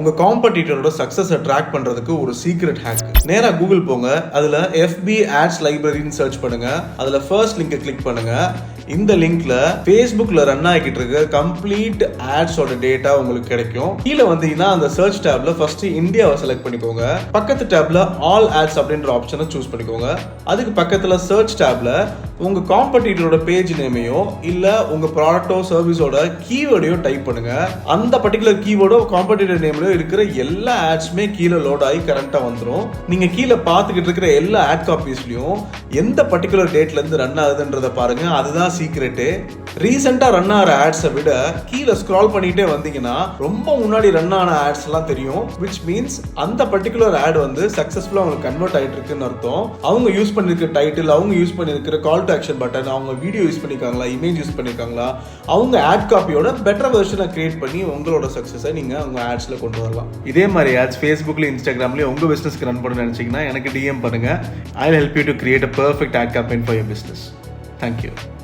உங்க காம்படிட்டரோட சக்சஸை ட்ராக் பண்றதுக்கு ஒரு சீக்ரெட் ஹேக். நேரா கூகுள் போங்க, அதுல FB ஆட்ஸ் லைப்ரரின்னு சர்ச் பண்ணுங்க. அதுல ஃபர்ஸ்ட் லிங்கை கிளிக் பண்ணுங்க. இந்த லிங்க்ல Facebookல ரன் ஆகிட்டு இருக்க கம்ப்ளீட் ஆட்ஸோட டேட்டா உங்களுக்கு கிடைக்கும். கீழே வந்தீங்கன்னா அந்த சர்ச் டேப்ல ஃபர்ஸ்ட் இந்தியாவை செலக்ட் பண்ணிக்கோங்க. பக்கத்து டேப்ல ஆல் ஆட்ஸ் அப்படின்ற ஆப்ஷனை சூஸ் பண்ணிக்கோங்க. அதுக்கு பக்கத்துல சர்ச் டேப்ல உங்க காம்படிட்டரோட பேஜ் நேமையோ இல்ல உங்க ப்ராடக்ட்டோ சர்வீஸோட கீவேர்டையோ டைப் பண்ணுங்க. அந்த பர்டிகுலர் கீவேர்டோ காம்படிட்டர் நேம்லயோ இருக்கிற எல்லா ஆட்ஸுமே கீழே லோட் ஆகி கரண்டா வந்துடும். நீங்க கீழே பார்த்துக்கிட்டு இருக்கிற எல்லா ஆட் காப்பீஸ்லயும் எந்த பர்டிகுலர் டேட்ல இருந்து ரன் ஆகுதுன்றத பாருங்க. அதுதான் சீக்ரெட்டு. ரீசெண்டா ரன் ஆகிற ஆட்ஸை விட கீழே ஸ்க்ரால் பண்ணிட்டே வந்தீங்கன்னா ரொம்ப முன்னாடி ரன் ஆன ஆட்ஸ் எல்லாம் தெரியும். விச் மீன்ஸ் அந்த பர்டிகுலர் ஆட் வந்து சக்சஸ்ஃபுல்லா உங்களுக்கு கன்வெர்ட் ஆயிட்டு இருக்குன்னு அர்த்தம். அவங்க யூஸ் பண்ணிருக்கிற டைட்டில், அவங்க யூஸ் பண்ணிருக்கிற கால் டு ஆக்ஷன் பட்டன், அவங்க வீடியோ யூஸ் பண்ணிருக்காங்களா, இமேஜ் யூஸ் பண்ணிருக்காங்களா, அவங்க ஆட் காப்பியோட பெட்டர் வெர்ஷனை கிரியேட் பண்ணி உங்களோட சக்சஸை நீங்க உங்க ஆட்ஸ்ல கொண்டு வரலாம். இதே மாதிரி ஆட்ஸ் Facebookல, இன்ஸ்டாகிராம்லயும் உங்க பிசினஸ்க்கு ரன் பண்ணணும்னு நினைச்சீங்கன்னா எனக்கு DM பண்ணுங்க. I'll help you to create a perfect ad campaign for your business. Thank you.